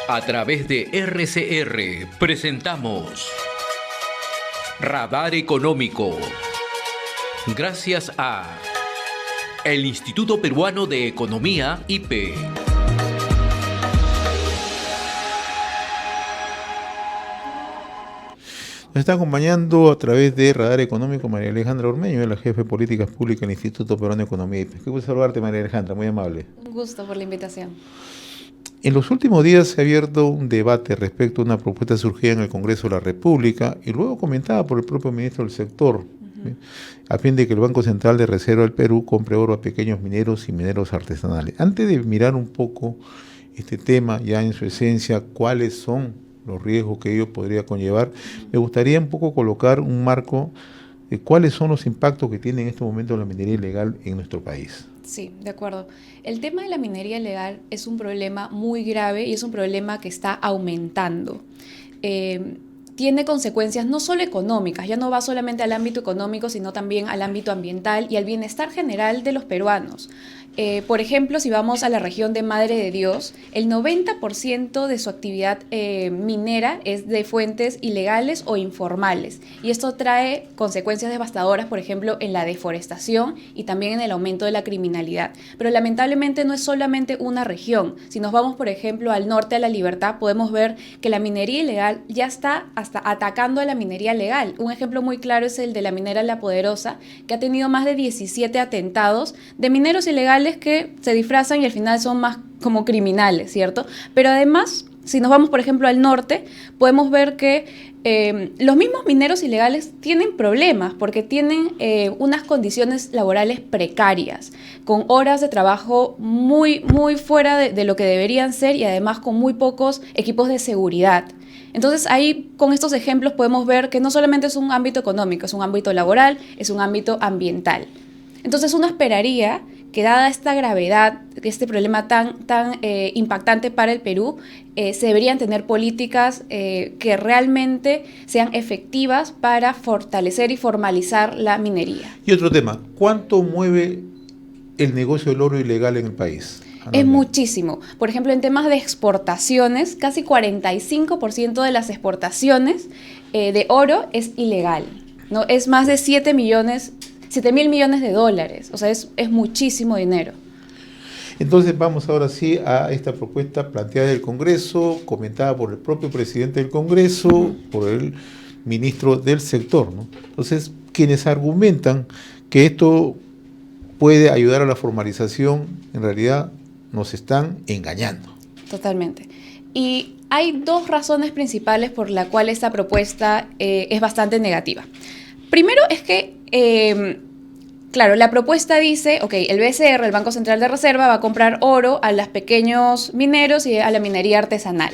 A través de RCR presentamos Radar Económico. Gracias a el Instituto Peruano de Economía, IPE. Nos está acompañando a través de Radar Económico María Alejandra Ormeño, la jefe de Políticas Públicas del Instituto Peruano de Economía, IPE. Qué gusto saludarte, María Alejandra, muy amable. Un gusto por la invitación. En los últimos días se ha abierto un debate respecto a una propuesta surgida en el Congreso de la República y luego comentada por el propio ministro del sector, a fin de que el Banco Central de Reserva del Perú compre oro a pequeños mineros y mineros artesanales. Antes de mirar un poco este tema ya en su esencia, cuáles son los riesgos que ello podría conllevar, me gustaría un poco colocar un marco de cuáles son los impactos que tiene en este momento la minería ilegal en nuestro país. Sí, de acuerdo. El tema de la minería ilegal es un problema muy grave y es un problema que está aumentando. Tiene consecuencias no solo económicas, ya no va solamente al ámbito económico, sino también al ámbito ambiental y al bienestar general de los peruanos. Por ejemplo, si vamos a la región de Madre de Dios, el 90% de su actividad minera es de fuentes ilegales o informales. Y esto trae consecuencias devastadoras, por ejemplo, en la deforestación y también en el aumento de la criminalidad. Pero lamentablemente no es solamente una región. Si nos vamos, por ejemplo, al norte a La Libertad, podemos ver que la minería ilegal ya está hasta atacando a la minería legal. Un ejemplo muy claro es el de la minera La Poderosa, que ha tenido más de 17 atentados de mineros ilegales que se disfrazan y al final son más como criminales, ¿cierto? Pero además, si nos vamos, por ejemplo, al norte, podemos ver que los mismos mineros ilegales tienen problemas porque tienen unas condiciones laborales precarias, con horas de trabajo muy fuera de lo que deberían ser y además con muy pocos equipos de seguridad. Entonces ahí con estos ejemplos podemos ver que no solamente es un ámbito económico, es un ámbito laboral, es un ámbito ambiental. Entonces uno esperaría que dada esta gravedad, este problema tan impactante para el Perú, se deberían tener políticas que realmente sean efectivas para fortalecer y formalizar la minería. Y otro tema, ¿cuánto mueve el negocio del oro ilegal en el país? Es muchísimo. Por ejemplo, en temas de exportaciones, casi 45% de las exportaciones de oro es ilegal, ¿no? Es más de 7 mil millones de dólares. O sea, es muchísimo dinero. Entonces vamos ahora sí a esta propuesta planteada del Congreso, comentada por el propio presidente del Congreso, por el ministro del sector, ¿no? Entonces, quienes argumentan que esto puede ayudar a la formalización, en realidad nos están engañando. Totalmente. Y hay dos razones principales por las cuales esta propuesta es bastante negativa. Primero es que, claro, la propuesta dice, el BCR, el Banco Central de Reserva, va a comprar oro a los pequeños mineros y a la minería artesanal.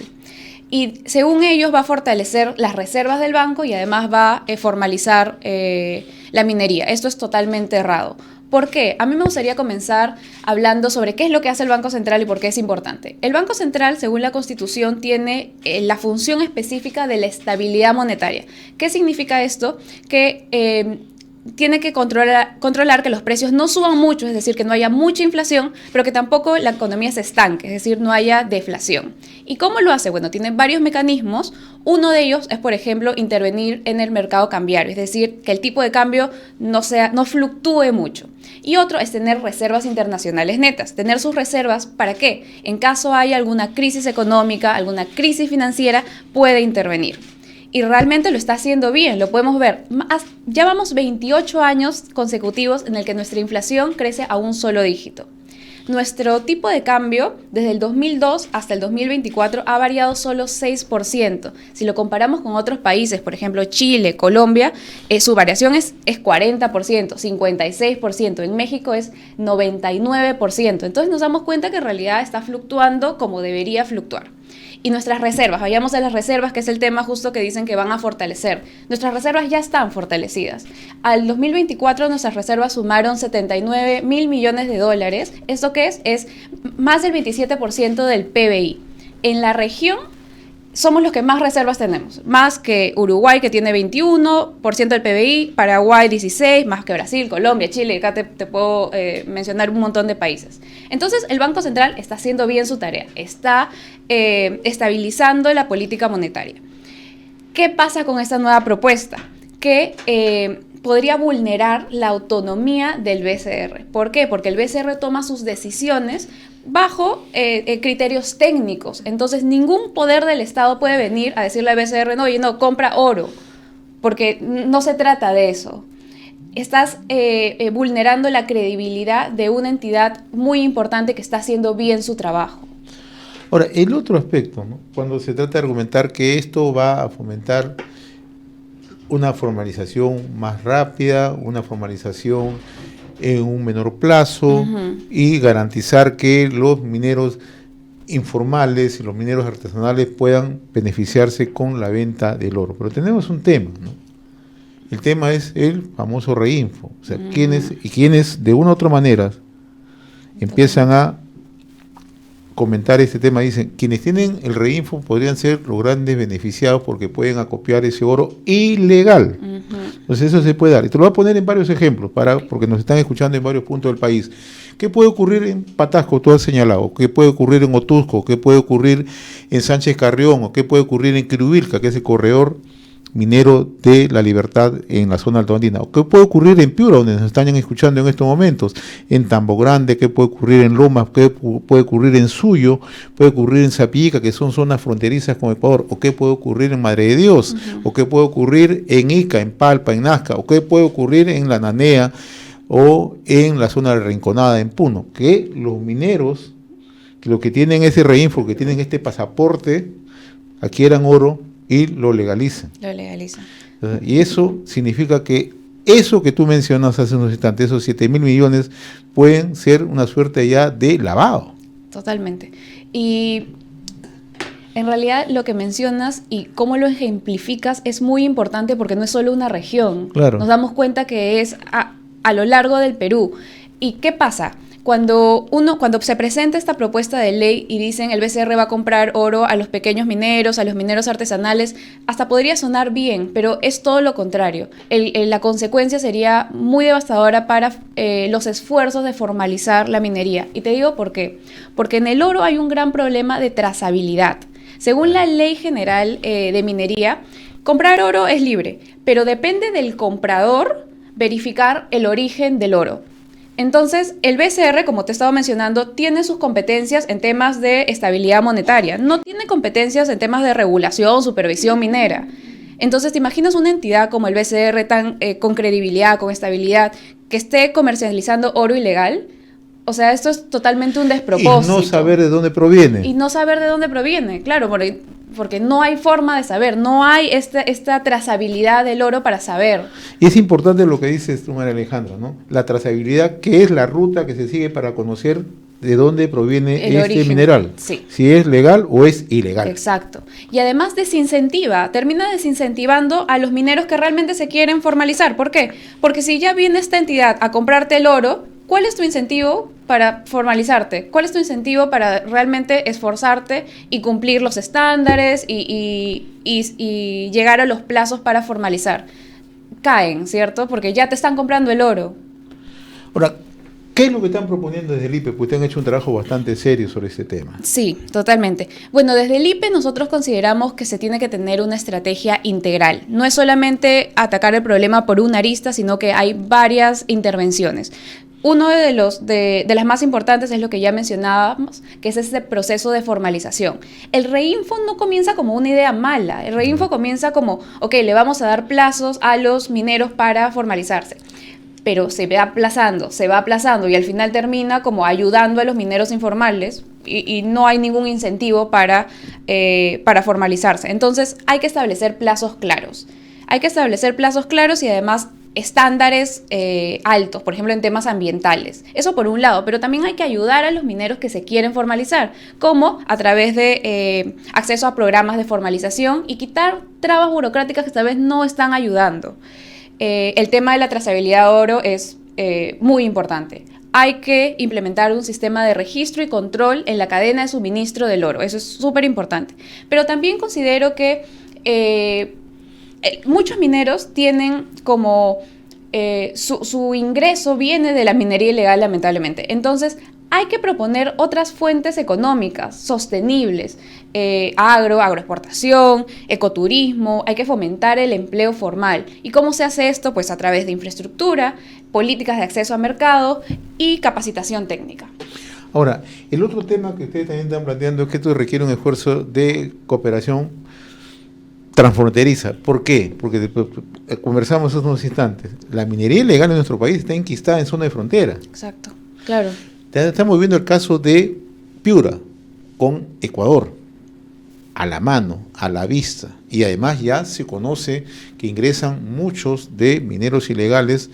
Y según ellos va a fortalecer las reservas del banco y además va a formalizar la minería. Esto es totalmente errado. ¿Por qué? A mí me gustaría comenzar hablando sobre qué es lo que hace el Banco Central y por qué es importante. El Banco Central, según la Constitución, tiene la función específica de la estabilidad monetaria. ¿Qué significa esto? Que tiene que controlar que los precios no suban mucho, es decir, que no haya mucha inflación, pero que tampoco la economía se estanque, es decir, no haya deflación. ¿Y cómo lo hace? Bueno, tiene varios mecanismos. Uno de ellos es, por ejemplo, intervenir en el mercado cambiario, es decir, que el tipo de cambio no fluctúe mucho. Y otro es tener reservas internacionales netas. Tener sus reservas, ¿para qué? En caso haya alguna crisis económica, alguna crisis financiera, puede intervenir. Y realmente lo está haciendo bien, lo podemos ver. Ya vamos 28 años consecutivos en el que nuestra inflación crece a un solo dígito. Nuestro tipo de cambio desde el 2002 hasta el 2024 ha variado solo 6%. Si lo comparamos con otros países, por ejemplo Chile, Colombia, su variación es 40%, 56%. En México es 99%. Entonces nos damos cuenta que en realidad está fluctuando como debería fluctuar. Y nuestras reservas, vayamos a las reservas, que es el tema justo que dicen que van a fortalecer. Nuestras reservas ya están fortalecidas. Al 2024 nuestras reservas sumaron 79 mil millones de dólares. ¿Esto qué es? Es más del 27% del PBI. En la región somos los que más reservas tenemos, más que Uruguay, que tiene 21% del PBI, Paraguay 16%, más que Brasil, Colombia, Chile, acá te puedo mencionar un montón de países. Entonces, el Banco Central está haciendo bien su tarea, está estabilizando la política monetaria. ¿Qué pasa con esta nueva propuesta? Que podría vulnerar la autonomía del BCR. ¿Por qué? Porque el BCR toma sus decisiones bajo criterios técnicos. Entonces, ningún poder del Estado puede venir a decirle al BCR, no, oye, no, compra oro, porque no se trata de eso. Estás vulnerando la credibilidad de una entidad muy importante que está haciendo bien su trabajo. Ahora, el otro aspecto, ¿no? Cuando se trata de argumentar que esto va a fomentar una formalización más rápida, una formalización en un menor plazo y garantizar que los mineros informales y los mineros artesanales puedan beneficiarse con la venta del oro. Pero tenemos un tema, ¿no? El tema es el famoso reinfo, o sea, quienes de una u otra manera empiezan a comentar este tema, dicen, quienes tienen el reinfo podrían ser los grandes beneficiados porque pueden acopiar ese oro ilegal. Entonces eso se puede dar. Y te lo voy a poner en varios ejemplos, porque nos están escuchando en varios puntos del país. ¿Qué puede ocurrir en Patasco? Tú has señalado. ¿Qué puede ocurrir en Otusco? ¿Qué puede ocurrir en Sánchez Carrión? ¿O qué puede ocurrir en Quirubilca, que es el corredor minero de La Libertad en la zona altoandina? ¿O qué puede ocurrir en Piura, donde nos están escuchando en estos momentos? En Tambo Grande, ¿qué puede ocurrir en Lomas? ¿Qué puede ocurrir en Suyo? ¿Puede ocurrir en Zapica, que son zonas fronterizas con Ecuador? ¿O qué puede ocurrir en Madre de Dios? ¿O qué puede ocurrir en Ica, en Palpa, en Nazca? ¿O qué puede ocurrir en La Nanea o en la zona de Rinconada, en Puno? Que los mineros, que los que tienen ese reinfo, que tienen este pasaporte, adquieran oro y lo legalizan. Y eso significa que eso que tú mencionas hace unos instantes, esos 7.000 millones, pueden ser una suerte ya de lavado. Totalmente. Y en realidad lo que mencionas y cómo lo ejemplificas es muy importante porque no es solo una región. Claro. Nos damos cuenta que es a lo largo del Perú. ¿Y qué pasa? Cuando se presenta esta propuesta de ley y dicen el BCR va a comprar oro a los pequeños mineros, a los mineros artesanales, hasta podría sonar bien, pero es todo lo contrario. La consecuencia sería muy devastadora para los esfuerzos de formalizar la minería. Y te digo por qué. Porque en el oro hay un gran problema de trazabilidad. Según la Ley General de Minería, comprar oro es libre, pero depende del comprador verificar el origen del oro. Entonces, el BCR, como te estaba mencionando, tiene sus competencias en temas de estabilidad monetaria. No tiene competencias en temas de regulación, supervisión minera. Entonces, ¿te imaginas una entidad como el BCR con credibilidad, con estabilidad, que esté comercializando oro ilegal? O sea, esto es totalmente un despropósito. Y no saber de dónde proviene. Y no saber de dónde proviene, claro, porque no hay forma de saber, no hay esta trazabilidad del oro para saber. Y es importante lo que dices tú, María Alejandra, ¿no? La trazabilidad, que es la ruta que se sigue para conocer de dónde proviene este origen, mineral. Sí. Si es legal o es ilegal. Exacto. Y además termina desincentivando a los mineros que realmente se quieren formalizar. ¿Por qué? Porque si ya viene esta entidad a comprarte el oro, ¿cuál es tu incentivo para formalizarte? ¿Cuál es tu incentivo para realmente esforzarte y cumplir los estándares y llegar a los plazos para formalizar? Caen, ¿cierto? Porque ya te están comprando el oro. Ahora, ¿qué es lo que están proponiendo desde el IPE? Porque ustedes han hecho un trabajo bastante serio sobre este tema. Sí, totalmente. Bueno, desde el IPE nosotros consideramos que se tiene que tener una estrategia integral. No es solamente atacar el problema por una arista, sino que hay varias intervenciones. Uno de las más importantes es lo que ya mencionábamos, que es ese proceso de formalización. El reinfo no comienza como una idea mala, el reinfo comienza como, ok, le vamos a dar plazos a los mineros para formalizarse, pero se va aplazando y al final termina como ayudando a los mineros informales y no hay ningún incentivo para formalizarse. Entonces hay que establecer plazos claros. Y además estándares altos, por ejemplo en temas ambientales. Eso por un lado, pero también hay que ayudar a los mineros que se quieren formalizar, como a través de acceso a programas de formalización y quitar trabas burocráticas que tal vez no están ayudando. El tema de la trazabilidad de oro es muy importante. hay que implementar un sistema de registro y control en la cadena de suministro del oro. Eso es súper importante. Pero también considero que muchos mineros tienen como su ingreso viene de la minería ilegal, lamentablemente. Entonces, hay que proponer otras fuentes económicas sostenibles, agroexportación, ecoturismo, hay que fomentar el empleo formal. ¿Y cómo se hace esto? Pues a través de infraestructura, políticas de acceso a mercado y capacitación técnica. Ahora, el otro tema que ustedes también están planteando es que esto requiere un esfuerzo de cooperación transfronteriza. ¿Por qué? Porque conversamos hace unos instantes. La minería ilegal en nuestro país está enquistada en zona de frontera. Exacto, claro. Estamos viendo el caso de Piura con Ecuador, a la mano, a la vista, y además ya se conoce que ingresan muchos de mineros ilegales,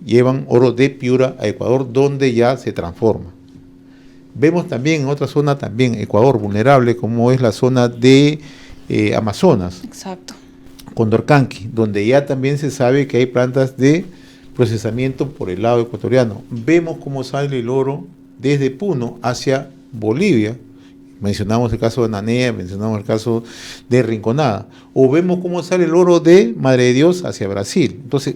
llevan oro de Piura a Ecuador, donde ya se transforma. Vemos también en otra zona, también Ecuador vulnerable, como es la zona de Amazonas. Exacto. Condorcanqui, donde ya también se sabe que hay plantas de procesamiento por el lado ecuatoriano. Vemos cómo sale el oro desde Puno hacia Bolivia. Mencionamos el caso de Nanea, mencionamos el caso de Rinconada. O vemos cómo sale el oro de Madre de Dios hacia Brasil. Entonces,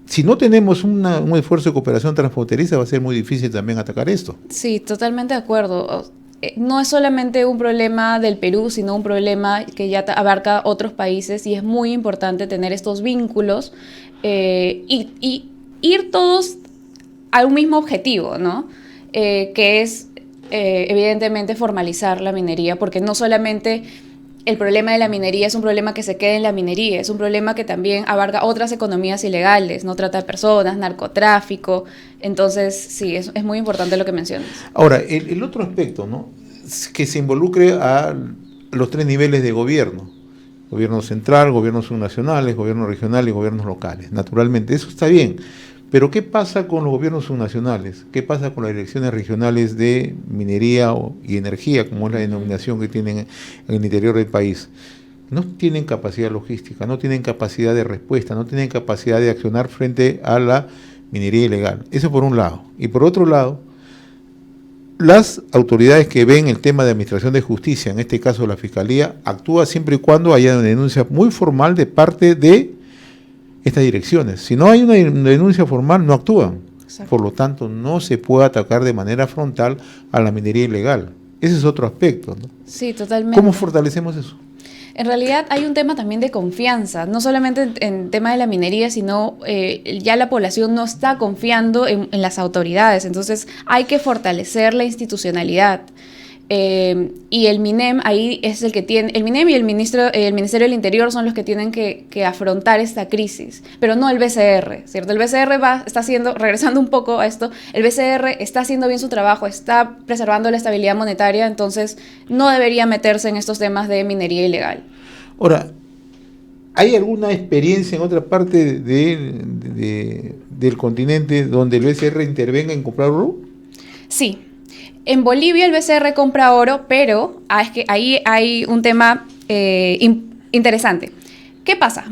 si no tenemos un esfuerzo de cooperación transfronteriza, va a ser muy difícil también atacar esto. Sí, totalmente de acuerdo. No es solamente un problema del Perú, sino un problema que ya abarca otros países y es muy importante tener estos vínculos y ir todos a un mismo objetivo, ¿no? Que es evidentemente formalizar la minería, porque no solamente el problema de la minería es un problema que se queda en la minería, es un problema que también abarca otras economías ilegales, no trata de personas, narcotráfico. Entonces, sí, es muy importante lo que mencionas. Ahora, el otro aspecto, ¿no? Es que se involucre a los tres niveles de gobierno: gobierno central, gobiernos subnacionales, gobiernos regionales y gobiernos locales. Naturalmente, eso está bien. Pero ¿qué pasa con los gobiernos subnacionales? ¿Qué pasa con las direcciones regionales de minería y energía, como es la denominación que tienen en el interior del país? No tienen capacidad logística, no tienen capacidad de respuesta, no tienen capacidad de accionar frente a la minería ilegal. Eso por un lado. Y por otro lado, las autoridades que ven el tema de administración de justicia, en este caso la Fiscalía, actúa siempre y cuando haya una denuncia muy formal de parte de estas direcciones. Si no hay una denuncia formal, no actúan. Exacto. Por lo tanto, no se puede atacar de manera frontal a la minería ilegal. Ese es otro aspecto, ¿no? Sí, totalmente. ¿Cómo fortalecemos eso? En realidad hay un tema también de confianza, no solamente en tema de la minería, sino ya la población no está confiando en las autoridades, entonces hay que fortalecer la institucionalidad. Y el MINEM ahí es el que tiene, el MINEM y el Ministerio del Interior son los que tienen que afrontar esta crisis, pero no el BCR, ¿cierto? El BCR está haciendo, regresando un poco a esto, el BCR está haciendo bien su trabajo, está preservando la estabilidad monetaria, entonces no debería meterse en estos temas de minería ilegal. Ahora, ¿hay alguna experiencia en otra parte del continente donde el BCR intervenga en comprar oro? Sí. En Bolivia el BCR compra oro, pero es que ahí hay un tema interesante. ¿Qué pasa?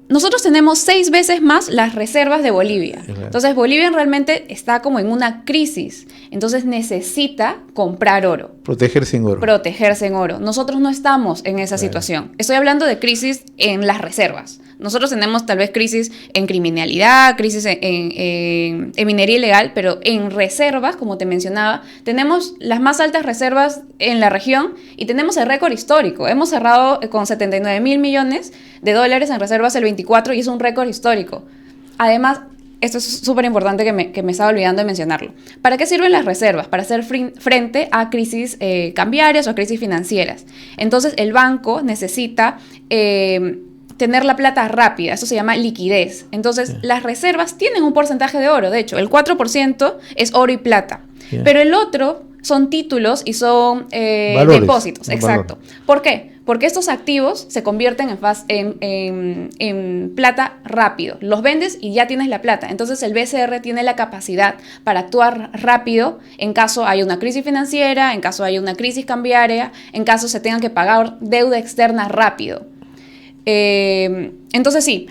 Nosotros tenemos 6 veces más las reservas de Bolivia. Entonces Bolivia realmente está como en una crisis. Entonces necesita comprar oro. Protegerse en oro. Protegerse en oro. Nosotros no estamos en esa situación. Estoy hablando de crisis en las reservas. Nosotros tenemos tal vez crisis en criminalidad, crisis en minería ilegal, pero en reservas, como te mencionaba, tenemos las más altas reservas en la región y tenemos el récord histórico. Hemos cerrado con $79,000 millones en reservas el 24 y es un récord histórico. Además, esto es súper importante que me estaba olvidando de mencionarlo. ¿Para qué sirven las reservas? Para hacer frente a crisis cambiarias o a crisis financieras. Entonces, el banco necesita tener la plata rápida, eso se llama liquidez. Entonces, las reservas tienen un porcentaje de oro, de hecho, el 4% es oro y plata, pero el otro son títulos y son depósitos, exacto. Valor. ¿Por qué? Porque estos activos se convierten en plata rápido, los vendes y ya tienes la plata. Entonces, el BCR tiene la capacidad para actuar rápido en caso haya una crisis financiera, en caso haya una crisis cambiaria, en caso se tenga que pagar deuda externa rápido. Entonces sí,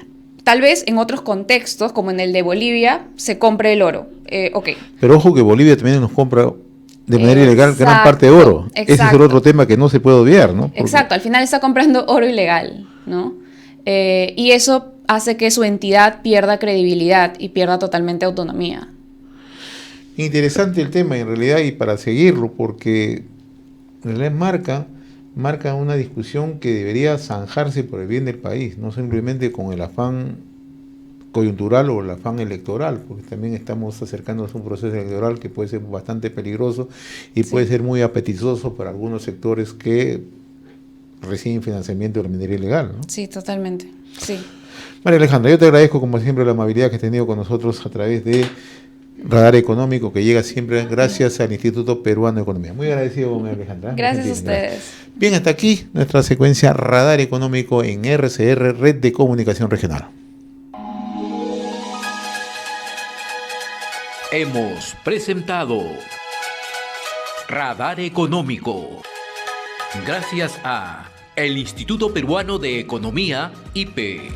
tal vez en otros contextos, como en el de Bolivia, se compre el oro. Ok. Pero ojo que Bolivia también nos compra de manera ilegal gran Exacto, parte de oro. Ese es el exacto. otro tema que no se puede obviar, ¿no? Porque Exacto, al final está comprando oro ilegal, ¿no? Y eso hace que su entidad pierda credibilidad y pierda totalmente autonomía. interesante el tema en realidad y para seguirlo, porque en realidad marca una discusión que debería zanjarse por el bien del país, no simplemente con el afán coyuntural o el afán electoral, porque también estamos acercándonos a un proceso electoral que puede ser bastante peligroso y puede ser muy apetitoso para algunos sectores que reciben financiamiento de la minería ilegal, ¿no? Sí, totalmente. Sí. María Alejandra, yo te agradezco como siempre la amabilidad que has tenido con nosotros a través de Radar Económico, que llega siempre gracias al Instituto Peruano de Economía. Muy agradecido, María Alejandra. Gracias a Muy gentil, ustedes. gracias. Bien, hasta aquí nuestra secuencia Radar Económico en RCR, Red de Comunicación Regional. Hemos presentado Radar Económico. Gracias a el Instituto Peruano de Economía, IPE.